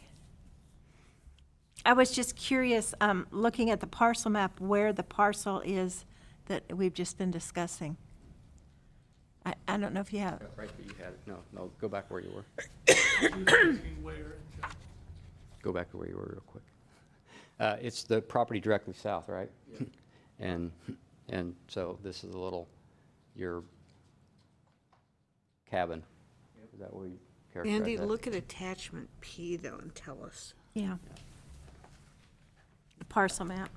I was just curious, looking at the parcel map, where the parcel is that we've just been discussing. I don't know if you have. Right, but you had it. No, go back where you were. Where? Go back to where you were real quick. It's the property directly south, right? And so this is your cabin. Is that what you characterize Andy, that? look at attachment P though and tell us. Yeah. The parcel map.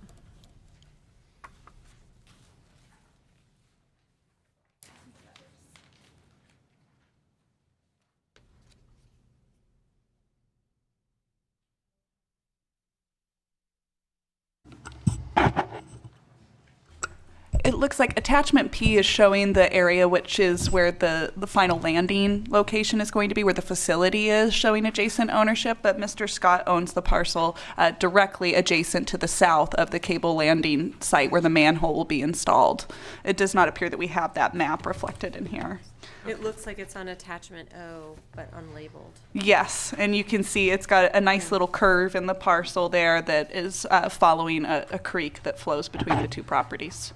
It looks like attachment P is showing the area which is where the final landing location is going to be, where the facility is, showing adjacent ownership, but Mr. Scott owns the parcel directly adjacent to the south of the cable landing site where the manhole will be installed. It does not appear that we have that map reflected in here. It looks like it's on attachment O, but unlabeled. Yes, and you can see it's got a nice little curve in the parcel there that is following a creek that flows between the two properties.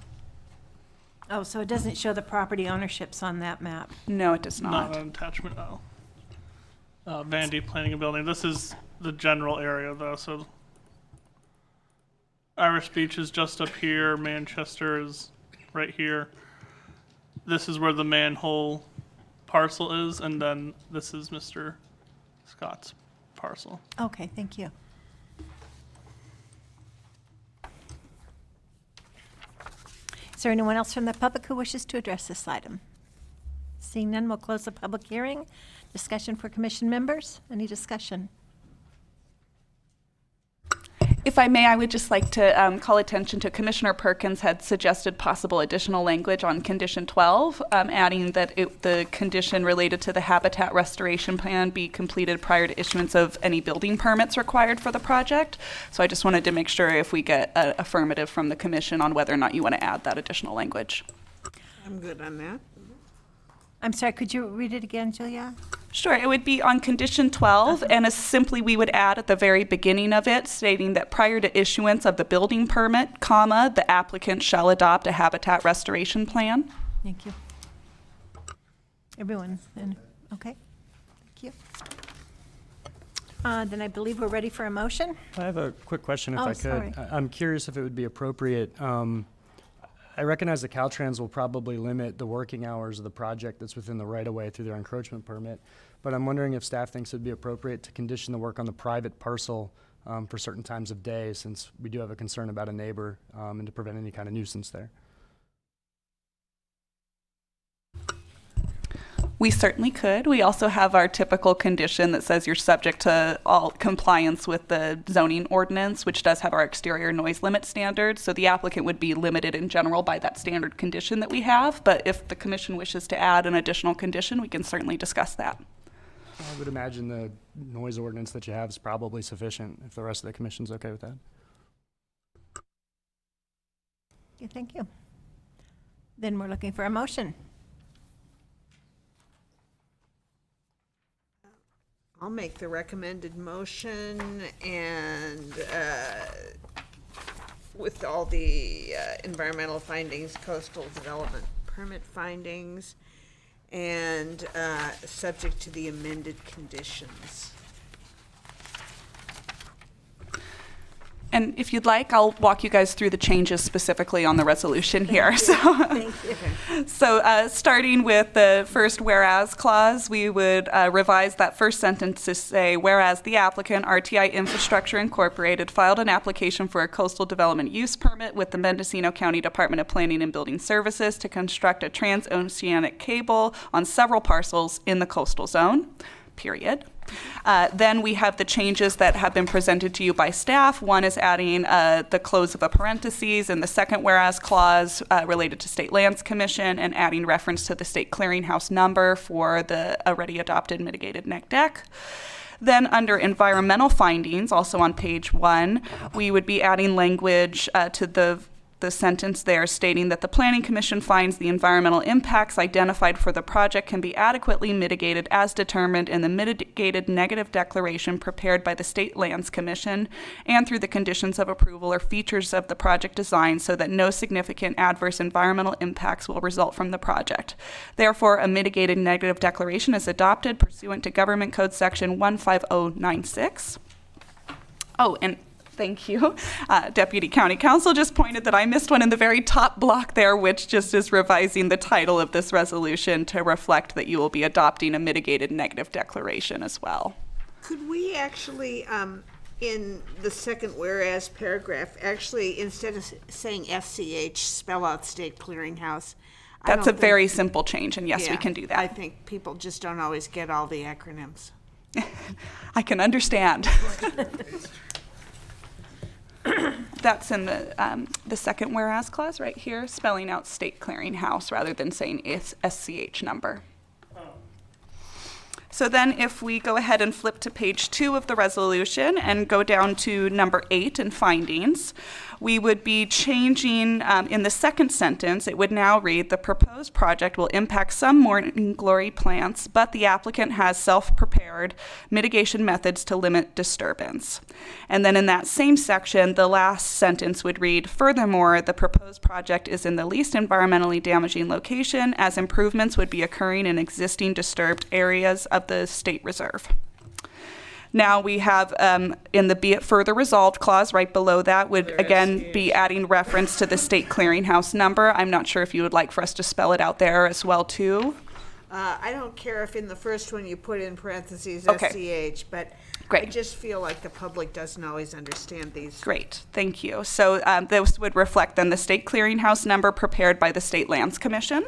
Oh, so it doesn't show the property ownerships on that map. No, it does Not not. on attachment O. Vandy Planning and Building. This is the general area though, so Irish Beach is just up here, Manchester is right here. This is where the manhole parcel is, and then this is Mr. Scott's parcel. Okay, thank you. Is there anyone else from the public who wishes to address this item? Seeing none, we'll close the public hearing. Discussion for commission members. Any discussion? If I may, I would just like to call attention to Commissioner Perkins had suggested possible additional language on condition 12, adding that the condition related to the habitat restoration plan be completed prior to issuance of any building permits required for the project. So I just wanted to make sure if we get an affirmative from the commission on whether or not you want to add that additional language. I'm good on that. I'm sorry, could you read it again, Julia? Sure, it would be on condition 12, and as simply we would add at the very beginning of it, stating that prior to issuance of the building permit, comma, the applicant shall adopt a habitat restoration plan. Thank you. Everyone, okay? Thank you. Then I believe we're ready for a motion. I have a quick question if Oh, I could. sorry. I'm curious if it would be appropriate. I recognize that Caltrans will probably limit the working hours of the project that's within the right-of-way through their encroachment permit, but I'm wondering if staff thinks it would be appropriate to condition the work on the private parcel for certain times of day, since we do have a concern about a neighbor and to prevent any kind of nuisance there. We certainly could. We also have our typical condition that says you're subject to all compliance with the zoning ordinance, which does have our exterior noise limit standards. So the applicant would be limited in general by that standard condition that we have. But if the commission wishes to add an additional condition, we can certainly discuss that. I would imagine the noise ordinance that you have is probably sufficient if the rest of the commission's okay with that. Yeah, thank you. Then we're looking for a motion. I'll make the recommended motion and with all the environmental findings, coastal development permit findings, and subject to the amended conditions. And if you'd like, I'll walk you guys through the changes specifically on the resolution here. Thank you. So starting with the first whereas clause, we would revise that first sentence to say, whereas the applicant, RTI Infrastructure Incorporated, filed an application for a coastal development use permit with the Mendocino County Department of Planning and Building Services to construct a transoceanic cable on several parcels in the coastal zone, period. Then we have the changes that have been presented to you by staff. One is adding the close of a parentheses in the second whereas clause related to State Lands Commission, and adding reference to the state clearinghouse number for the already adopted mitigated neg deck. Then under environmental findings, also on page 1, we would be adding language to the sentence there stating that the Planning Commission finds the environmental impacts identified for the project can be adequately mitigated as determined in the mitigated negative declaration prepared by the State Lands Commission and through the conditions of approval or features of the project design so that no significant adverse environmental impacts will result from the project. Therefore, a mitigated negative declaration is adopted pursuant to Government Code Section 15096. Oh, and thank you. Deputy County Counsel just pointed that I missed one in the very top block there, which just is revising the title of this resolution to reflect that you will be adopting a mitigated negative declaration as well. Could we actually, in the second whereas paragraph, actually, instead of saying FCH, spell out State Clearinghouse? That's a very simple change, and yes, we can do that. I think people just don't always get all the acronyms. I can understand. That's in the second whereas clause right here, spelling out State Clearinghouse rather than saying SCH number. So then if we go ahead and flip to page 2 of the resolution and go down to number 8 in findings, we would be changing in the second sentence, it would now read, the proposed project will impact some morning glory plants, but the applicant has self-prepared mitigation methods to limit disturbance. And then in that same section, the last sentence would read, furthermore, the proposed project is in the least environmentally damaging location as improvements would be occurring in existing disturbed areas of the state reserve. Now we have in the be it further resolved clause right below that would again be adding reference to the state clearinghouse number. I'm not sure if you would like for us to spell it out there as well too. I don't care if in the first one you put in parentheses Okay. SCH, but Great. I just feel like the public doesn't always understand these. Great, thank you. So this would reflect then the state clearinghouse number prepared by the State Lands Commission.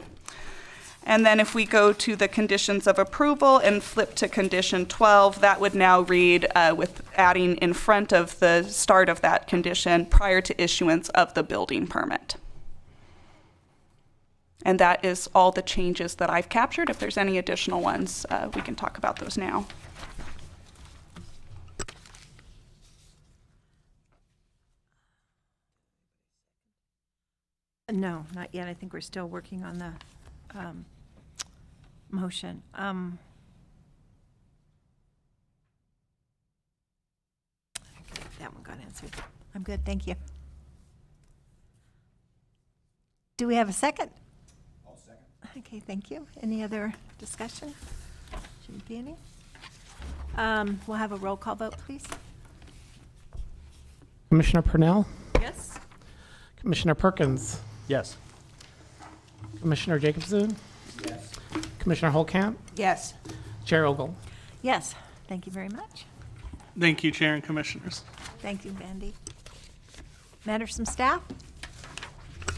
And then if we go to the conditions of approval and flip to condition 12, that would now read with adding in front of the start of that condition prior to issuance of the building permit. And that is all the changes that I've captured. If there's any additional ones, we can talk about those now. No, not yet. I think we're still working on the motion. That one got answered. I'm good, thank you. Do we have a second? I'll second. Okay, thank you. Any other discussion? Shouldn't be any. We'll have a roll call vote, please. Commissioner Purnell, Yes? Commissioner Perkins, Yes. Commissioner Jacobson, Yes. Commissioner Holcamp, Yes. Chair Ogle. Yes, thank you very much. Thank you, Chair and Commissioners. Thank you, Vandy. Matters from staff? Do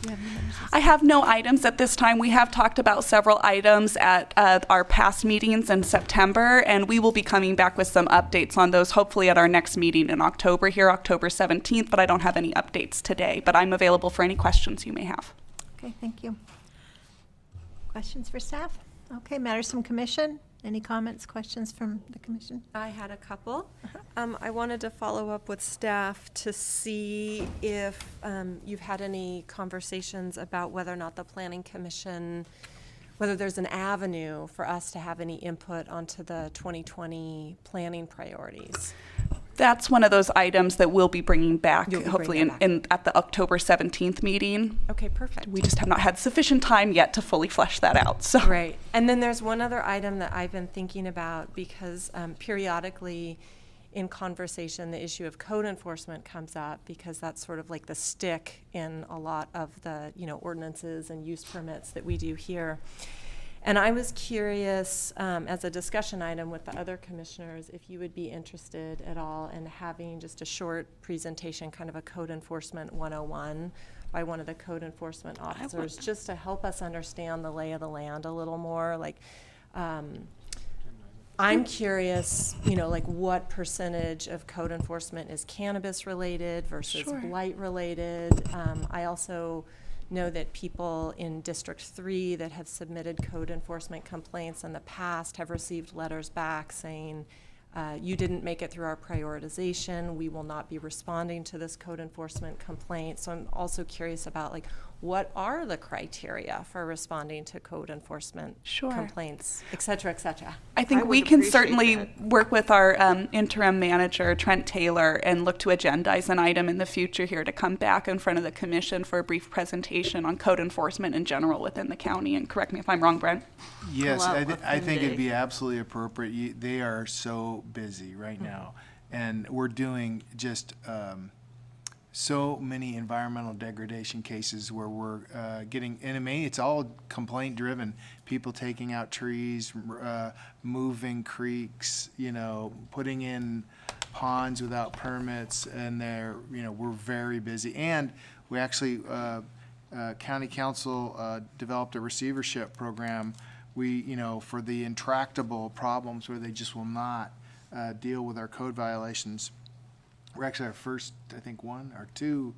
you have any matters from I have no items at this time. We have talked about several items at our past meetings in September, and we will be coming back with some updates on those, hopefully at our next meeting in October here, October 17th, but I don't have any updates today, but I'm available for any questions you may have. Okay, thank you. Questions for staff? Okay, matters from commission? Any comments, questions from the commission? I had a couple. I wanted to follow up with staff to see if you've had any conversations about whether or not the Planning Commission, whether there's an avenue for us to have any input onto the 2020 planning priorities. That's one of those items that we'll be bringing back, You'll be hopefully, bringing it back. at the October 17th meeting. Okay, perfect. We just have not had sufficient time yet to fully flesh that out, so. Right. And then there's one other item that I've been thinking about because periodically in conversation, the issue of code enforcement comes up because that's sort of like the stick in a lot of the, ordinances and use permits that we do here. And I was curious, as a discussion item with the other commissioners, if you would be interested at all in having just a short presentation, kind of a code enforcement 101 by one of the code enforcement officers, just to help us understand the lay of the land a little more. Like, I'm curious, like what percentage of code enforcement is cannabis related versus blight related. I also know that people in District 3 that have submitted code enforcement complaints in the past have received letters back saying, you didn't make it through our prioritization, we will not be responding to this code enforcement complaint. So I'm also curious about what are the criteria for responding to code enforcement complaints, et cetera, et cetera. I think we can certainly work with our interim manager, Trent Taylor, and look to agendize an item in the future here to come back in front of the commission for a brief presentation on code enforcement in general within the county. And correct me if I'm wrong, Brent. Yes, I think it'd be absolutely appropriate. They are so busy right now, and we're doing just so many environmental degradation cases where we're getting, and it's all complaint driven. People taking out trees, moving creeks, putting in ponds without permits, and we're very busy. And we actually, County Council developed a receivership program. We, for the intractable problems where they just will not deal with our code violations. We're actually our first, I think, one or two.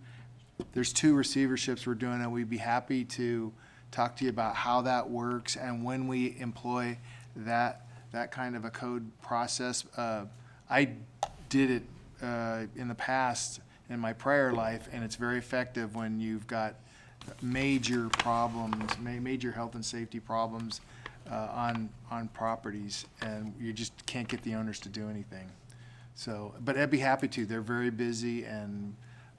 There's 2 receiverships we're doing, and we'd be happy to talk to you about how that works and when we employ that kind of a code process. I did it in the past in my prior life, and it's very effective when you've got major problems, major health and safety problems on properties, and you just can't get the owners to do anything. So, but I'd be happy to. They're very busy, and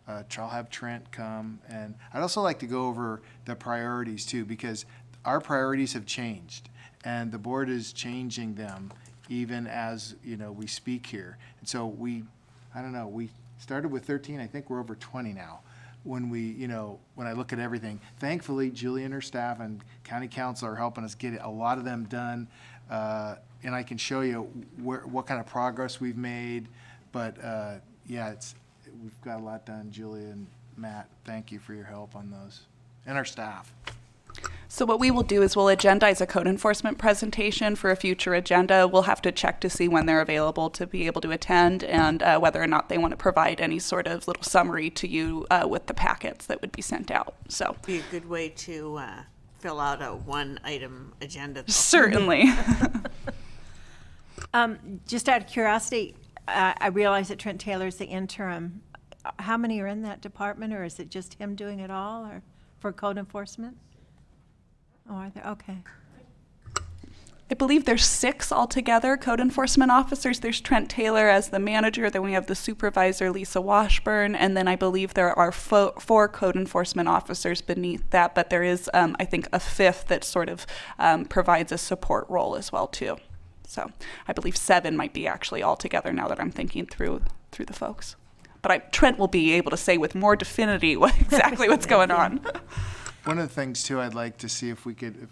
I'll have Trent come. And I'd also like to go over the priorities too, because our priorities have changed, and the board is changing them even as we speak here. And so we started with 13. I think we're over 20 now. When when I look at everything, thankfully Julie and her staff and County Council are helping us get a lot of them done. And I can show you what kind of progress we've made, but we've got a lot done. Julia and Matt, thank you for your help on those, and our staff. So what we will do is we'll agendize a code enforcement presentation for a future agenda. We'll have to check to see when they're available to be able to attend, and whether or not they want to provide any sort of little summary to you with the packets that would be sent out. So be a good way to fill out a one-item agenda. Certainly. Just out of curiosity, I realize that Trent Taylor's the interim. How many are in that department, or is it just him doing it all, or for code enforcement? Oh, are there? Okay. I believe there's 6 altogether code enforcement officers. There's Trent Taylor as the manager, then we have the supervisor, Lisa Washburn, and then I believe there are 4 code enforcement officers beneath that, but there is, I think, a 5th that sort of provides a support role as well, too. So I believe 7 might be actually altogether now that I'm thinking through the folks. But Trent will be able to say with more definity exactly what's going on. One of the things too, I'd like to see if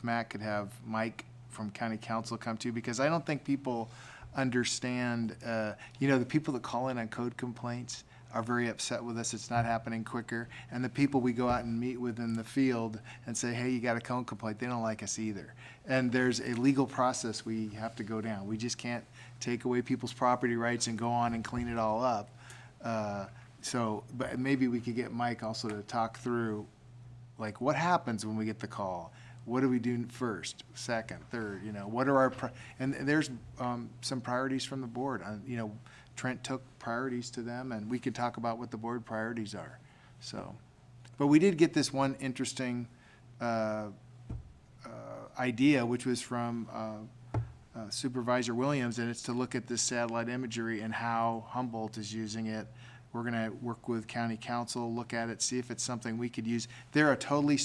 Matt could have Mike from County Council come too, because I don't think people understand, the people that call in on code complaints are very upset with us. It's not happening quicker. And the people we go out and meet with in the field and say, hey, you got a code complaint, they don't like us either. And there's a legal process we have to go down. We just can't take away people's property rights and go on and clean it all up. But maybe we could get Mike also to talk through, what happens when we get the call? What do we do first, second, third? What are our and there's some priorities from the board. Trent took priorities to them, and we could talk about what the board priorities are. So, but we did get this one interesting idea, which was from Supervisor Williams, and it's to look at this satellite imagery and how Humboldt is using it. We're going to work with county council, look at it, see if it's something we could use. They're a totally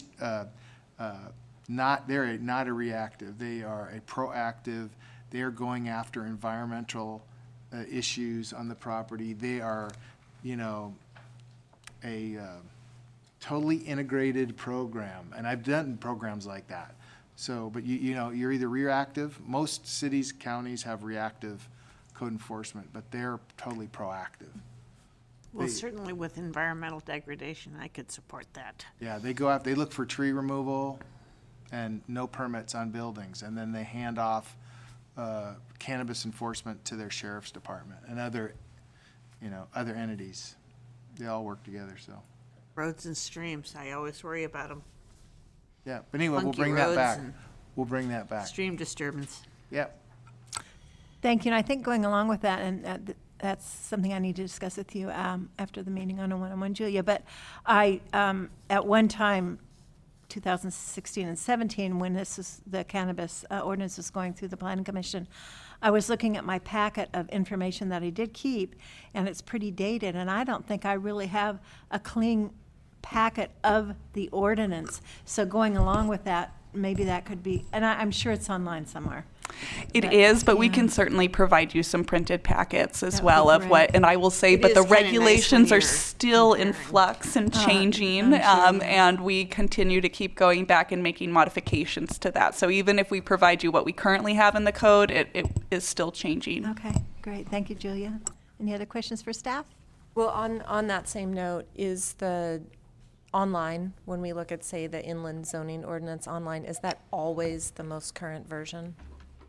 not a reactive. They are a proactive. They are going after environmental issues on the property. They are, a totally integrated program, and I've done programs like that. So, but you're either reactive. Most cities, counties have reactive code enforcement, but they're totally proactive. Well, certainly with environmental degradation, I could support that. Yeah, they go out, they look for tree removal and no permits on buildings, and then they hand off cannabis enforcement to their sheriff's department and other entities. They all work together, so. Roads and streams, I always worry about them. Yeah, but anyway, we'll Funky bring that roads back. and We'll bring that back. stream disturbance. Yep. Thank you, and I think going along with that, and that's something I need to discuss with you after the meeting on a one-on-one, Julia, but I, at one time, 2016 and 17, when the cannabis ordinance was going through the planning commission, I was looking at my packet of information that I did keep, and it's pretty dated, and I don't think I really have a clean packet of the ordinance. So going along with that, maybe that could be, and I'm sure it's online somewhere. It is, but we can certainly provide you some printed packets as That would well be of great. what, and I will say, It but the is kinda nice when regulations are you're still in comparing. flux and changing, I'm sure. and we continue to keep going back and making modifications to that. So even if we provide you what we currently have in the code, it is still changing. Okay, great, thank you, Julia. Any other questions for staff? Well, on that same note, is the online, when we look at, say, the inland zoning ordinance online, is that always the most current version?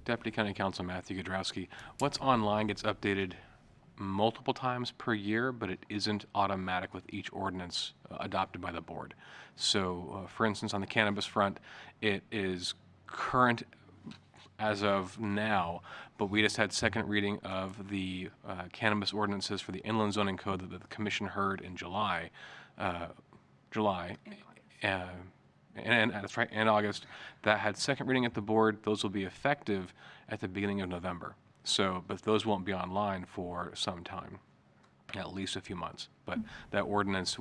Deputy County Counsel Matthew Godrowski. What's online gets updated multiple times per year, but it isn't automatic with each ordinance adopted by the board. So, for instance, on the cannabis front, it is current as of now, but we just had second reading of the cannabis ordinances for the inland zoning code that the commission heard in July. And that's right, and August, that had second reading at the board. Those will be effective at the beginning of November. So, but those won't be online for some time, at least a few months. But that ordinance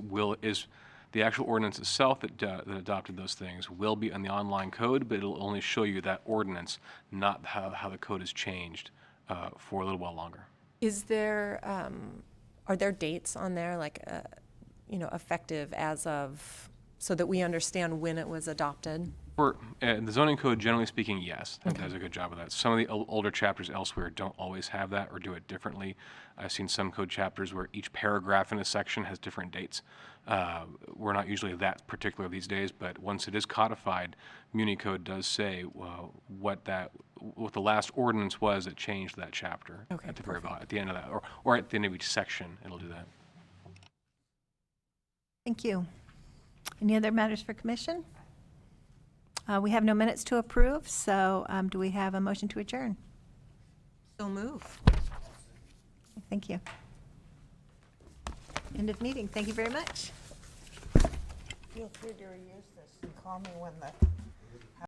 the actual ordinance itself that adopted those things will be in the online code, but it'll only show you that ordinance, not how the code has changed for a little while longer. Is there, are there dates on there, like, effective as of, so that we understand when it was adopted? For the zoning code, generally speaking, yes, it does a good job of that. Some of the older chapters elsewhere don't always have that or do it differently. I've seen some code chapters where each paragraph in a section has different dates. We're not usually that particular these days, but once it is codified, Muni Code does say what the last ordinance was that changed that chapter at the very bottom, at the end of that, or at the end of each section, it'll do that. Thank you. Any other matters for commission? We have no minutes to approve, so do we have a motion to adjourn? So move. Thank you. End of meeting. Thank you very much. Feel free to reuse this and call me when the